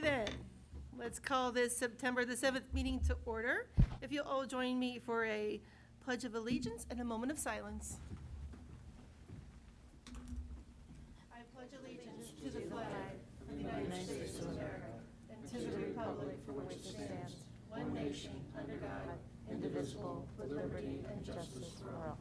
then, let's call this September the 7th meeting to order. If you'll all join me for a pledge of allegiance and a moment of silence. I pledge allegiance to the flag of the United States of America and to the republic for which it stands, one nation, under God, indivisible, with liberty and justice for all.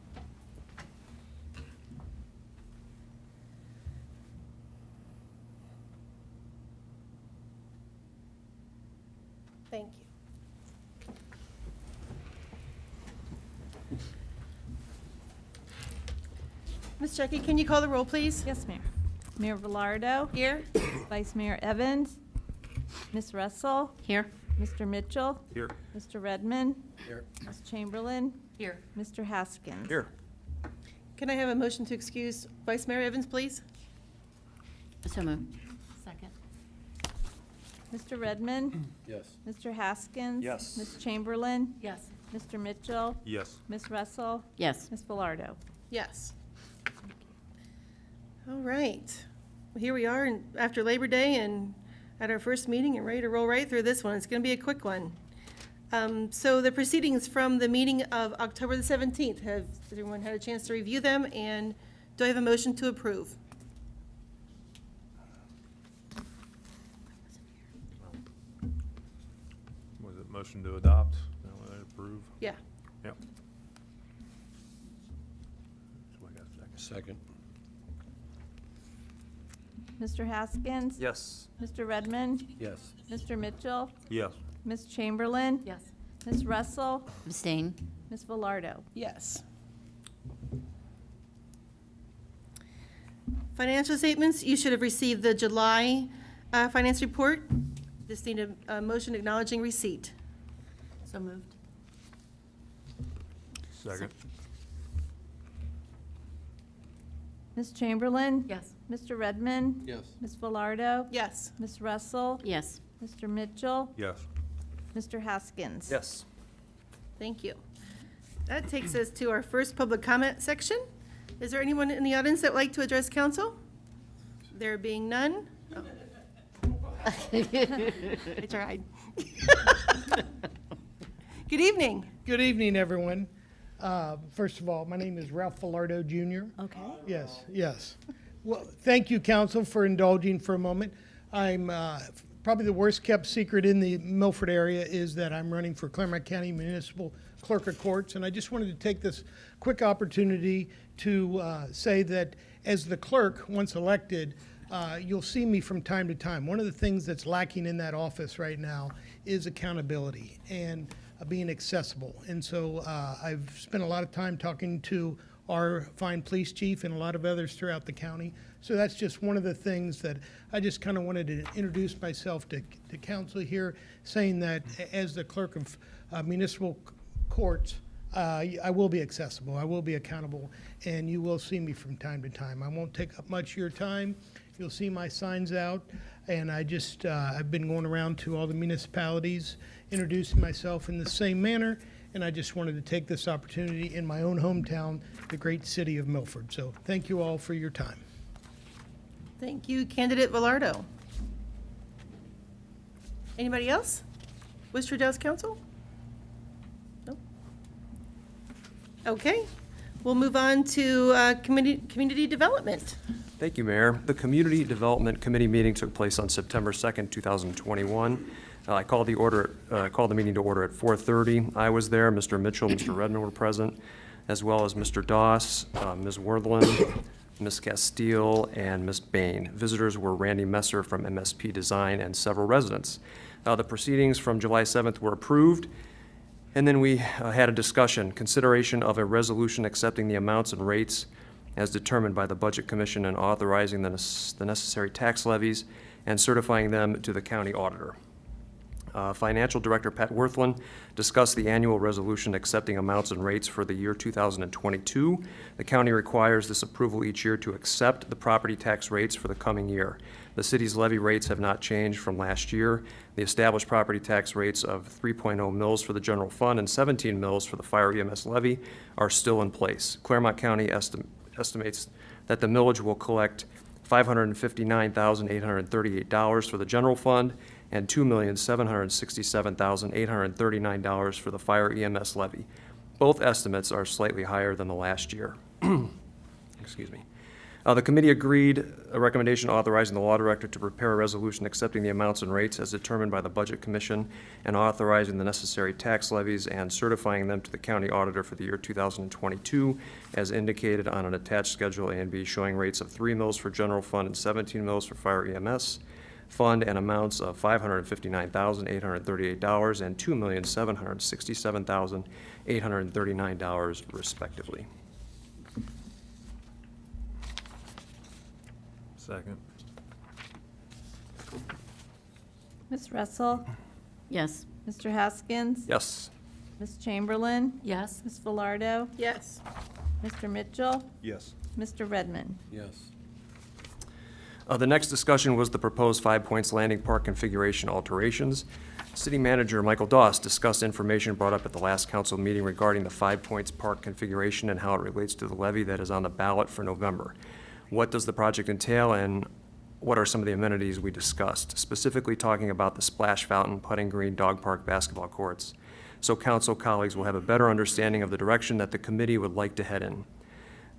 Thank you. Ms. Jackie, can you call the roll, please? Yes, Mayor. Mayor Velardo. Here. Vice Mayor Evans. Ms. Russell. Here. Mr. Mitchell. Here. Mr. Redmond. Here. Ms. Chamberlain. Here. Mr. Haskins. Here. Can I have a motion to excuse Vice Mayor Evans, please? So moved. Second. Mr. Redmond. Yes. Mr. Haskins. Yes. Ms. Chamberlain. Yes. Mr. Mitchell. Yes. Ms. Russell. Yes. Ms. Velardo. Yes. All right. Well, here we are after Labor Day and at our first meeting and ready to roll right through this one. It's going to be a quick one. So the proceedings from the meeting of October the 17th, has everyone had a chance to review them? And do I have a motion to approve? Was it motion to adopt? No, I approve. Yeah. Yep. So I got a second. Mr. Haskins. Yes. Mr. Redmond. Yes. Mr. Mitchell. Yes. Ms. Chamberlain. Yes. Ms. Russell. Abstain. Ms. Velardo. Yes. Financial statements, you should have received the July finance report. Just need a motion acknowledging receipt. So moved. Second. Ms. Chamberlain. Yes. Mr. Redmond. Yes. Ms. Velardo. Yes. Ms. Russell. Yes. Mr. Mitchell. Yes. Mr. Haskins. Yes. Thank you. That takes us to our first public comment section. Is there anyone in the audience that would like to address council? There being none? I tried. Good evening. Good evening, everyone. First of all, my name is Ralph Velardo Jr. Okay. Yes, yes. Well, thank you, council, for indulging for a moment. I'm probably the worst kept secret in the Milford area is that I'm running for Claremont County Municipal Clerk of Courts, and I just wanted to take this quick opportunity to say that as the clerk, once elected, you'll see me from time to time. One of the things that's lacking in that office right now is accountability and being accessible. And so I've spent a lot of time talking to our fine police chief and a lot of others throughout the county. So that's just one of the things that I just kind of wanted to introduce myself to council here, saying that as the clerk of municipal courts, I will be accessible, I will be accountable, and you will see me from time to time. I won't take up much of your time. You'll see my signs out, and I just, I've been going around to all the municipalities, introducing myself in the same manner, and I just wanted to take this opportunity in my own hometown, the great city of Milford. So thank you all for your time. Thank you, Candidate Velardo. Anybody else? Wish to address council? No? Okay, we'll move on to community development. Thank you, Mayor. The Community Development Committee meeting took place on September 2nd, 2021. I called the meeting to order at 4:30. I was there. Mr. Mitchell, Mr. Redmond were present, as well as Mr. Doss, Ms. Worthland, Ms. Castile, and Ms. Bain. Visitors were Randy Messer from MSP Design and several residents. The proceedings from July 7th were approved, and then we had a discussion, consideration of a resolution accepting the amounts and rates as determined by the Budget Commission and authorizing the necessary tax levies and certifying them to the county auditor. Financial Director Pat Worthland discussed the annual resolution accepting amounts and rates for the year 2022. The county requires this approval each year to accept the property tax rates for the coming year. The city's levy rates have not changed from last year. The established property tax rates of 3.0 mils for the general fund and 17 mils for the fire EMS levy are still in place. Claremont County estimates that the millage will collect $559,838 for the general fund and $2,767,839 for the fire EMS levy. Both estimates are slightly higher than the last year. Excuse me. The committee agreed a recommendation authorizing the law director to prepare a resolution accepting the amounts and rates as determined by the Budget Commission and authorizing the necessary tax levies and certifying them to the county auditor for the year 2022 as indicated on an attached Schedule A and B showing rates of 3 mils for general fund and 17 mils for fire EMS fund and amounts of $559,838 and $2,767,839 respectively. Second. Ms. Russell? Yes. Mr. Haskins? Yes. Ms. Chamberlain? Yes. Ms. Velardo? Yes. Mr. Mitchell? Yes. Mr. Redmond? Yes. The next discussion was the proposed 5 Points Landing Park configuration alterations. City Manager Michael Doss discussed information brought up at the last council meeting regarding the 5 Points Park configuration and how it relates to the levy that is on the ballot for November. What does the project entail and what are some of the amenities we discussed, specifically talking about the splash fountain, putting green, dog park, basketball courts, so council colleagues will have a better understanding of the direction that the committee would like to head in.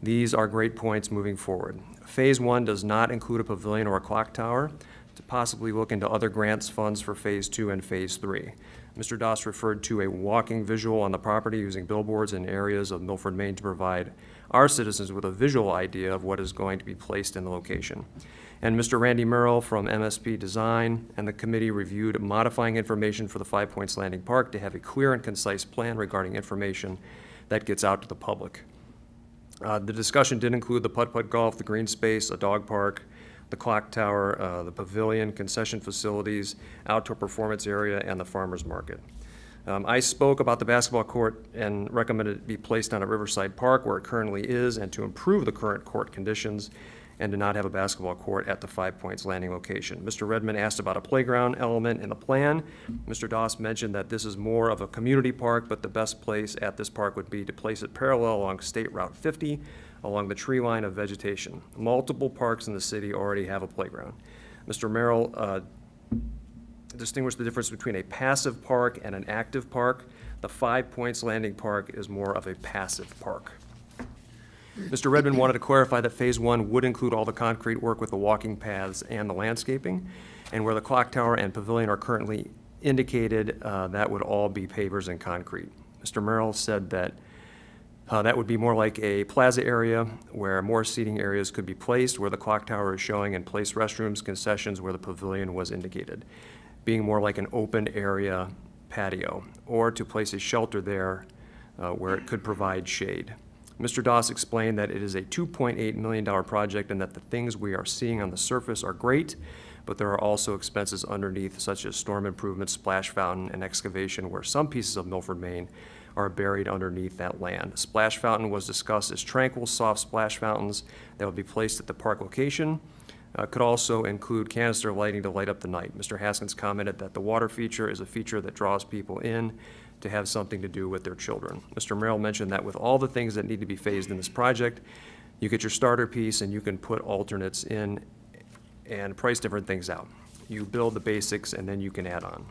These are great points moving forward. Phase 1 does not include a pavilion or a clock tower, to possibly look into other grants funds for Phase 2 and Phase 3. Mr. Doss referred to a walking visual on the property using billboards in areas of Milford, Maine to provide our citizens with a visual idea of what is going to be placed in the location. And Mr. Randy Merrill from MSP Design and the committee reviewed modifying information for the 5 Points Landing Park to have a clear and concise plan regarding information that gets out to the public. The discussion did include the putt-putt golf, the green space, a dog park, the clock tower, the pavilion, concession facilities, outdoor performance area, and the farmer's market. I spoke about the basketball court and recommended it be placed on a riverside park where it currently is and to improve the current court conditions and to not have a basketball court at the 5 Points Landing location. Mr. Redmond asked about a playground element in the plan. Mr. Doss mentioned that this is more of a community park, but the best place at this park would be to place it parallel along State Route 50 along the tree line of vegetation. Multiple parks in the city already have a playground. Mr. Merrill distinguish the difference between a passive park and an active park. The 5 Points Landing Park is more of a passive park. Mr. Redmond wanted to clarify that Phase 1 would include all the concrete work with the walking paths and the landscaping, and where the clock tower and pavilion are currently indicated, that would all be pavers and concrete. Mr. Merrill said that that would be more like a plaza area where more seating areas could be placed, where the clock tower is showing, and place restrooms, concessions where the pavilion was indicated, being more like an open area patio, or to place a shelter there where it could provide shade. Mr. Doss explained that it is a $2.8 million project and that the things we are seeing on the surface are great, but there are also expenses underneath, such as storm improvement, splash fountain, and excavation, where some pieces of Milford, Maine are buried underneath that land. Splash fountain was discussed as tranquil, soft splash fountains that would be placed at the park location. Could also include canister lighting to light up the night. Mr. Haskins commented that the water feature is a feature that draws people in to have something to do with their children. Mr. Merrill mentioned that with all the things that need to be phased in this project, you get your starter piece and you can put alternates in and price different things out. You build the basics and then you can add on.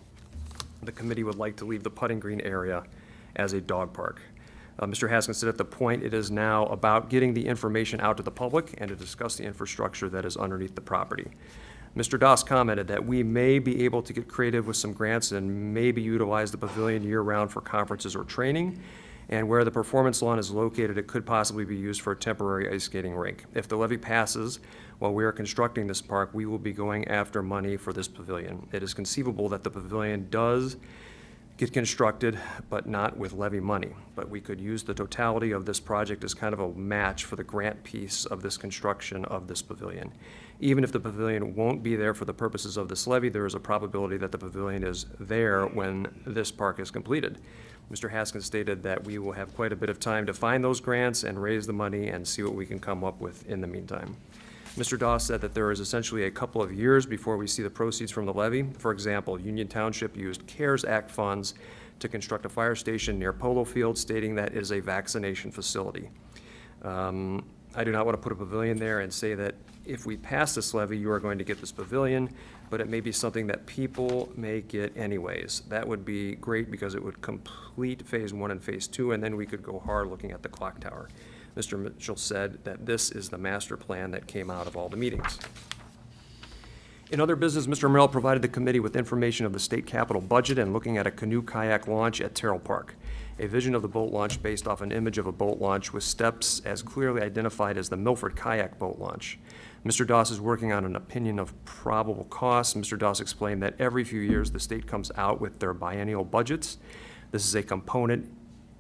The committee would like to leave the putting green area as a dog park. Mr. Haskins said at the point it is now about getting the information out to the public and to discuss the infrastructure that is underneath the property. Mr. Doss commented that we may be able to get creative with some grants and maybe utilize the pavilion year-round for conferences or training, and where the performance lawn is located, it could possibly be used for a temporary ice skating rink. If the levy passes while we are constructing this park, we will be going after money for this pavilion. It is conceivable that the pavilion does get constructed, but not with levy money. But we could use the totality of this project as kind of a match for the grant piece of this construction of this pavilion. Even if the pavilion won't be there for the purposes of this levy, there is a probability that the pavilion is there when this park is completed. Mr. Haskins stated that we will have quite a bit of time to find those grants and raise the money and see what we can come up with in the meantime. Mr. Doss said that there is essentially a couple of years before we see the proceeds from the levy. For example, Union Township used CARES Act funds to construct a fire station near Polo Field, stating that it is a vaccination facility. I do not want to put a pavilion there and say that if we pass this levy, you are going to get this pavilion, but it may be something that people may get anyways. That would be great because it would complete Phase 1 and Phase 2, and then we could go hard looking at the clock tower. Mr. Mitchell said that this is the master plan that came out of all the meetings. In other business, Mr. Merrill provided the committee with information of the state capital budget and looking at a canoe kayak launch at Terrell Park. A vision of the boat launch based off an image of a boat launch with steps as clearly identified as the Milford kayak boat launch. Mr. Doss is working on an opinion of probable costs. Mr. Doss explained that every few years the state comes out with their biennial budgets. This is a component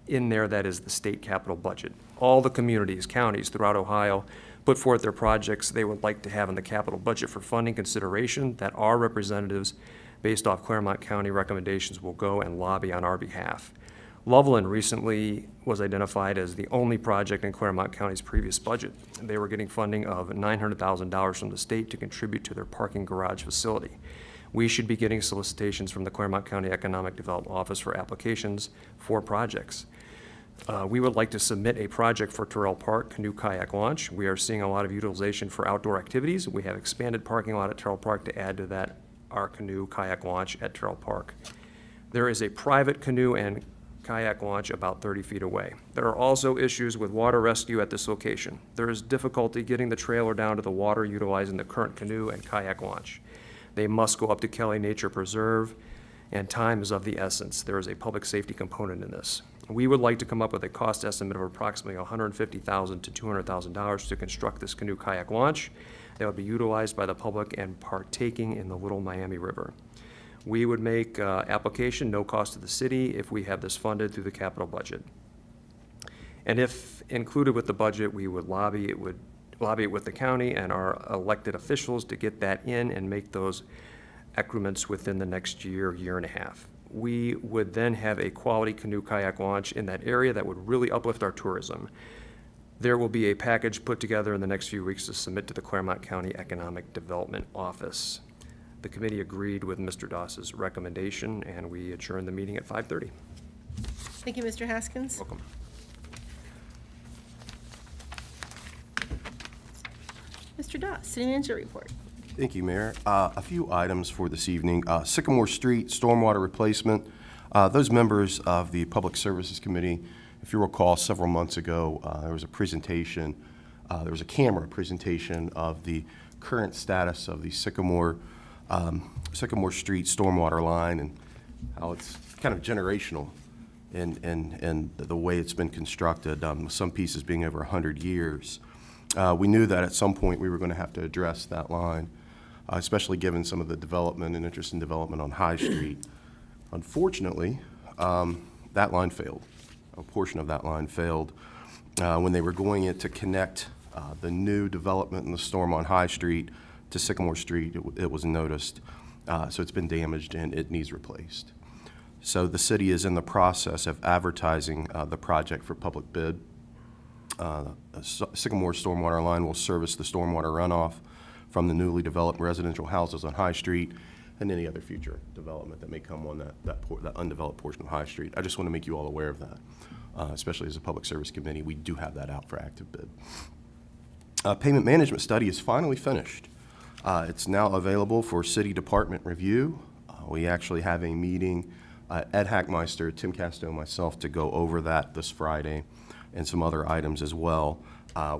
in there that is the state capital budget. All the communities, counties throughout Ohio put forth their projects they would like to have in the capital budget for funding consideration that our representatives, based off Claremont County recommendations, will go and lobby on our behalf. Loveland recently was identified as the only project in Claremont County's previous budget. They were getting funding of $900,000 from the state to contribute to their parking garage facility. We should be getting solicitations from the Claremont County Economic Development Office for applications for projects. We would like to submit a project for Terrell Park canoe kayak launch. We are seeing a lot of utilization for outdoor activities. We have expanded parking lot at Terrell Park to add to that our canoe kayak launch at Terrell Park. There is a private canoe and kayak launch about 30 feet away. There are also issues with water rescue at this location. There is difficulty getting the trailer down to the water utilizing the current canoe and kayak launch. They must go up to Kelly Nature Preserve, and time is of the essence. There is a public safety component in this. We would like to come up with a cost estimate of approximately $150,000 to $200,000 to construct this canoe kayak launch that would be utilized by the public and partaking in the Little Miami River. We would make application, no cost to the city, if we have this funded through the capital budget. And if included with the budget, we would lobby it with the county and our elected officials to get that in and make those accruements within the next year, year and a half. We would then have a quality canoe kayak launch in that area that would really uplift our tourism. There will be a package put together in the next few weeks to submit to the Claremont County Economic Development Office. The committee agreed with Mr. Doss's recommendation, and we adjourned the meeting at 5:30. Thank you, Mr. Haskins. Welcome. Mr. Doss, city manager report. Thank you, Mayor. A few items for this evening. Sycamore Street stormwater replacement. Those members of the Public Services Committee, if you recall, several months ago, there was a presentation, there was a camera presentation of the current status of the Sycamore Street stormwater line and how it's kind of generational in the way it's been constructed, some pieces being over 100 years. We knew that at some point we were going to have to address that line, especially given some of the development and interest in development on High Street. Unfortunately, that line failed. A portion of that line failed when they were going in to connect the new development in the storm on High Street to Sycamore Street. It was noticed, so it's been damaged and it needs replaced. So the city is in the process of advertising the project for public bid. Sycamore stormwater line will service the stormwater runoff from the newly developed residential houses on High Street and any other future development that may come on that undeveloped portion of High Street. I just want to make you all aware of that, especially as a Public Service Committee. We do have that out for active bid. Payment management study is finally finished. It's now available for city department review. We actually have a meeting, Ed Hackmeister, Tim Casto, and myself to go over that this Friday and some other items as well.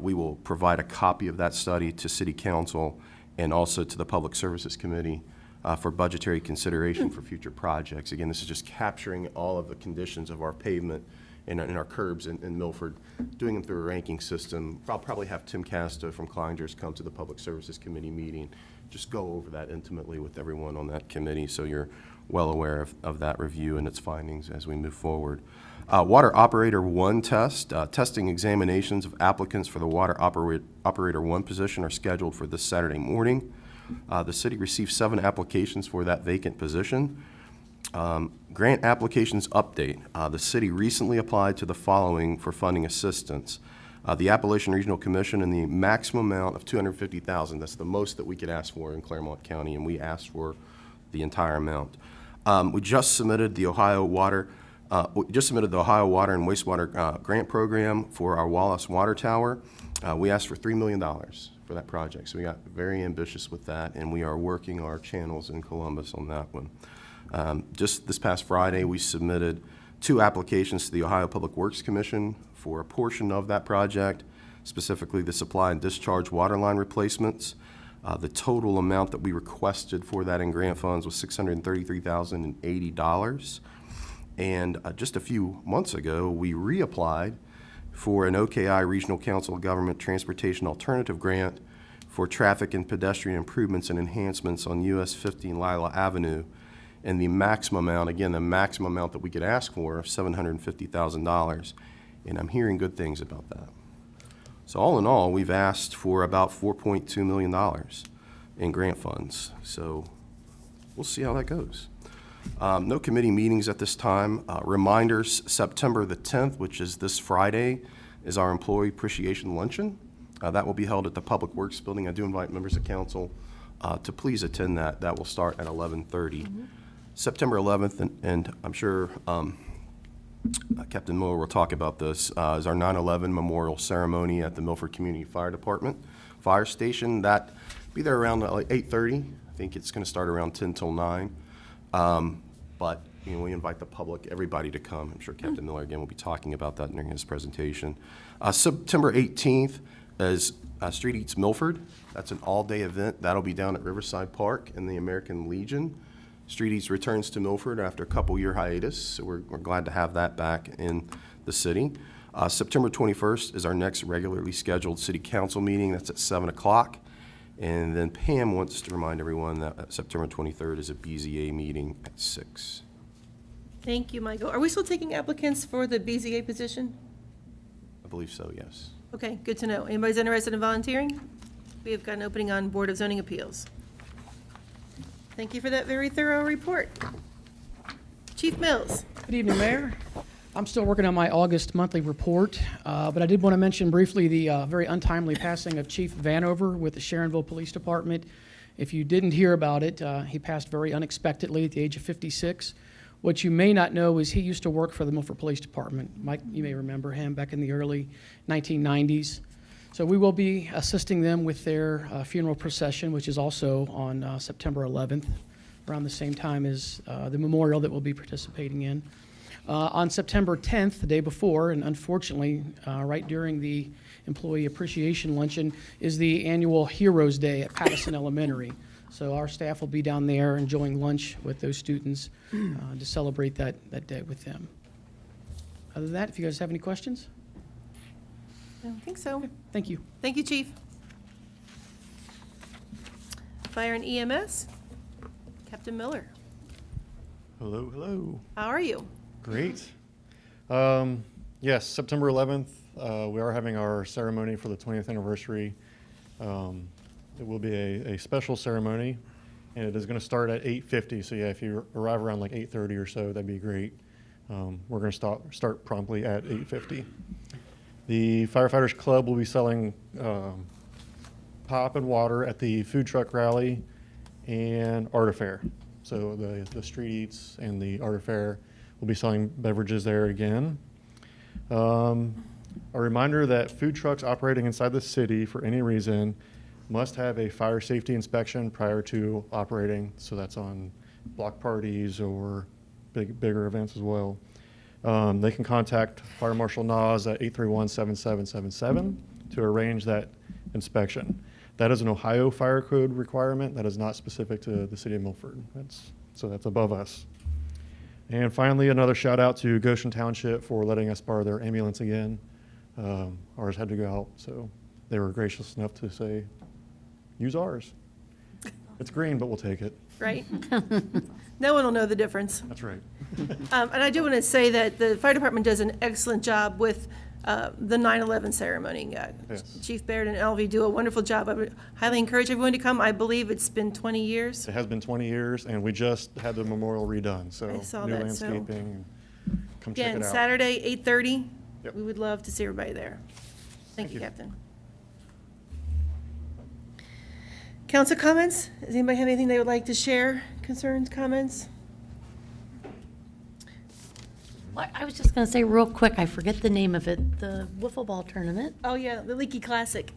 We will provide a copy of that study to City Council and also to the Public Services Committee for budgetary consideration for future projects. Again, this is just capturing all of the conditions of our pavement and our curbs in Milford, doing them through a ranking system. I'll probably have Tim Casto from Kleinger's come to the Public Services Committee meeting, just go over that intimately with everyone on that committee so you're well aware of that review and its findings as we move forward. Water Operator 1 test. Testing examinations of applicants for the Water Operator 1 position are scheduled for this Saturday morning. The city received 7 applications for that vacant position. Grant applications update. The city recently applied to the following for funding assistance. The Appalachian Regional Commission in the maximum amount of $250,000. That's the most that we could ask for in Claremont County, and we asked for the entire amount. We just submitted the Ohio Water We just submitted the Ohio Water and Wastewater Grant Program for our Wallace Water Tower. We asked for $3 million for that project, so we got very ambitious with that, and we are working our channels in Columbus on that one. Just this past Friday, we submitted 2 applications to the Ohio Public Works Commission for a portion of that project, specifically the supply and discharge water line replacements. The total amount that we requested for that in grant funds was $633,080. And just a few months ago, we reapplied for an OKI Regional Council of Government Transportation Alternative Grant for traffic and pedestrian improvements and enhancements on US 15 Lila Avenue. And the maximum amount, again, the maximum amount that we could ask for of $750,000. And I'm hearing good things about that. So all in all, we've asked for about $4.2 million in grant funds. So we'll see how that goes. No committee meetings at this time. Reminders, September the 10th, which is this Friday, is our Employee Appreciation Luncheon. That will be held at the Public Works Building. I do invite members of council to please attend that. That will start at 11:30. September 11th, and I'm sure Captain Miller will talk about this, is our 9/11 memorial ceremony at the Milford Community Fire Department Fire Station. That be there around like 8:30. I think it's going to start around 10 till 9. But you know, we invite the public, everybody to come. I'm sure Captain Miller again will be talking about that during his presentation. September 18th is Street Eats Milford. That's an all-day event. That'll be down at Riverside Park in the American Legion. Street Eats returns to Milford after a couple-year hiatus, so we're glad to have that back in the city. September 21st is our next regularly scheduled city council meeting. That's at 7 o'clock. And then Pam wants to remind everyone that September 23rd is a BZA meeting at 6. Thank you, Michael. Are we still taking applicants for the BZA position? I believe so, yes. Okay, good to know. Anybody's interested in volunteering? We have got an opening on Board of Zoning Appeals. Thank you for that very thorough report. Chief Mills. Good evening, Mayor. I'm still working on my August monthly report, but I did want to mention briefly the very untimely passing of Chief Vanover with the Sharonville Police Department. If you didn't hear about it, he passed very unexpectedly at the age of 56. What you may not know is he used to work for the Milford Police Department. Mike, you may remember him back in the early 1990s. So we will be assisting them with their funeral procession, which is also on September 11th, around the same time as the memorial that we'll be participating in. On September 10th, the day before, and unfortunately, right during the Employee Appreciation Luncheon, is the annual Heroes Day at Pattison Elementary. So our staff will be down there enjoying lunch with those students to celebrate that day with them. Other than that, if you guys have any questions? I don't think so. Thank you. Thank you, Chief. Fire and EMS, Captain Miller. Hello, hello. How are you? Great. Yes, September 11th, we are having our ceremony for the 20th anniversary. It will be a special ceremony, and it is going to start at 8:50. So yeah, if you arrive around like 8:30 or so, that'd be great. We're going to start promptly at 8:50. The Firefighters Club will be selling pop and water at the food truck rally and art affair. So the Street Eats and the art affair will be selling beverages there again. A reminder that food trucks operating inside the city for any reason must have a fire safety inspection prior to operating. So that's on block parties or bigger events as well. They can contact Fire Marshal Nas at 831-7777 to arrange that inspection. That is an Ohio Fire Code requirement. That is not specific to the city of Milford. So that's above us. And finally, another shout out to Goshen Township for letting us borrow their ambulance again. Ours had to go out, so they were gracious enough to say, use ours. It's green, but we'll take it. Right? No one will know the difference. That's right. And I do want to say that the fire department does an excellent job with the 9/11 ceremony. Yes. Chief Baird and Elvie do a wonderful job. I would highly encourage everyone to come. I believe it's been 20 years. It has been 20 years, and we just had the memorial redone, so I saw new that, so- landscaping. Come check Again, it out. Saturday, 8:30. Yep. We would love to see everybody there. Thank you, you. Captain. Council comments? Does anybody have anything they would like to share? Concerns, comments? Well, I was just gonna say real quick, I forget the name of it, the wiffle ball tournament. Oh, yeah, the Leaky Classic.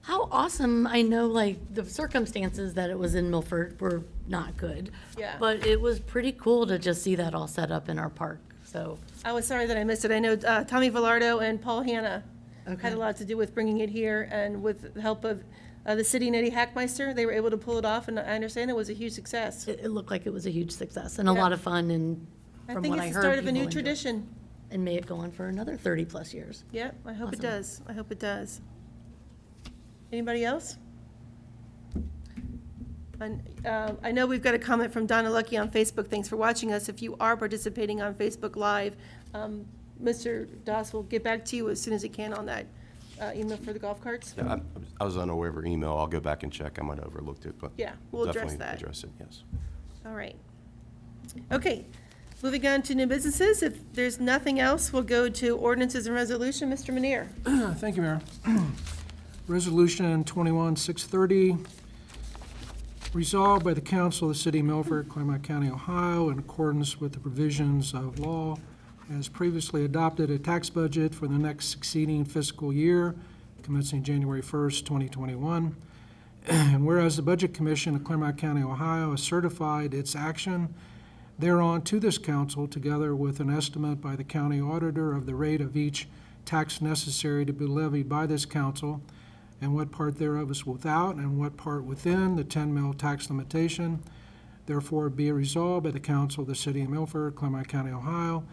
How awesome, I know, like, the circumstances that it was in Milford were not good. Yeah. But it was pretty cool to just see that all set up in our park, so. I was sorry that I missed it. I know Tommy Velardo and Paul Hanna had Okay. a lot to do with bringing it here, and with the help of the city and Eddie Hackmeister, they were able to pull it off, and I understand it was a huge success. It looked like it was a huge success and a Yeah. lot of fun, and I from think what I it's heard, the start of a new people enjoyed it. tradition. And may it go on for another 30-plus years. Yep, I hope it Awesome. does. I hope it does. Anybody else? I know we've got a comment from Donna Lucky on Facebook. Thanks for watching us. If you are participating on Facebook Live, Mr. Doss will get back to you as soon as he can on that email for the golf carts. Yeah, I was unaware of her email. I'll go back and check. I might have overlooked it, but. Yeah, we'll address definitely that. address it, yes. All right. Okay, moving on to new businesses. If there's nothing else, we'll go to ordinances and resolution. Mr. Manier. Thank you, Mayor. Resolution 21-630, resolved by the Council of the City of Milford, Claremont County, Ohio, in accordance with the provisions of law as previously adopted, a tax budget for the next succeeding fiscal year commencing January 1st, 2021. And whereas the Budget Commission of Claremont County, Ohio has certified its action thereon to this council, together with an estimate by the county auditor of the rate of each tax necessary to be levied by this council, and what part thereof is without, and what part within the 10 mil tax limitation. Therefore, be it resolved by the Council of the City of Milford, Claremont County, Ohio,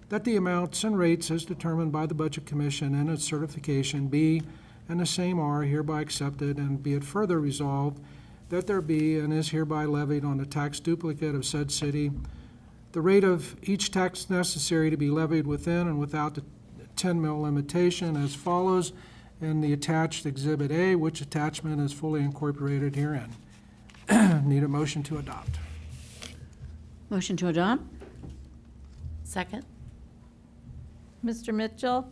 that the amounts and rates as determined by the Budget Commission and its certification be, and the same are hereby accepted, and be it further resolved that there be and is hereby levied on the tax duplicate of said city the rate of each tax necessary to be levied within and without the 10 mil limitation as follows in the attached Exhibit A, which attachment is fully incorporated herein. Need a motion to adopt. Motion to adopt? Second? Mr. Mitchell,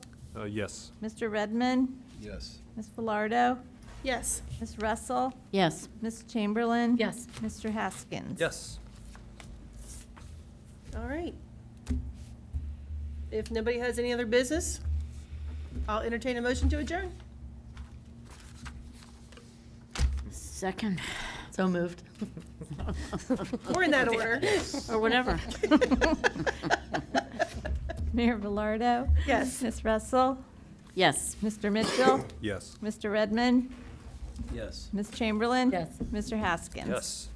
Yes. Mr. Redmond, Yes. Ms. Velardo, Yes. Ms. Russell, Yes. Ms. Chamberlain. Yes. Mr. Haskins. Yes. All right. If nobody has any other business, I'll entertain a motion to adjourn. Second. So moved. Or in that order. Or whatever. Mayor Velardo, Yes. Ms. Russell, Yes. Mr. Mitchell, Yes. Mr. Redmond, Yes. Ms. Chamberlain. Yes. Mr. Haskins. Yes.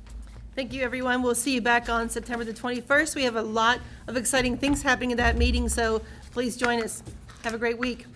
Thank you, everyone. We'll see you back on September the 21st. We have a lot of exciting things happening at that meeting, so please join us. Have a great week.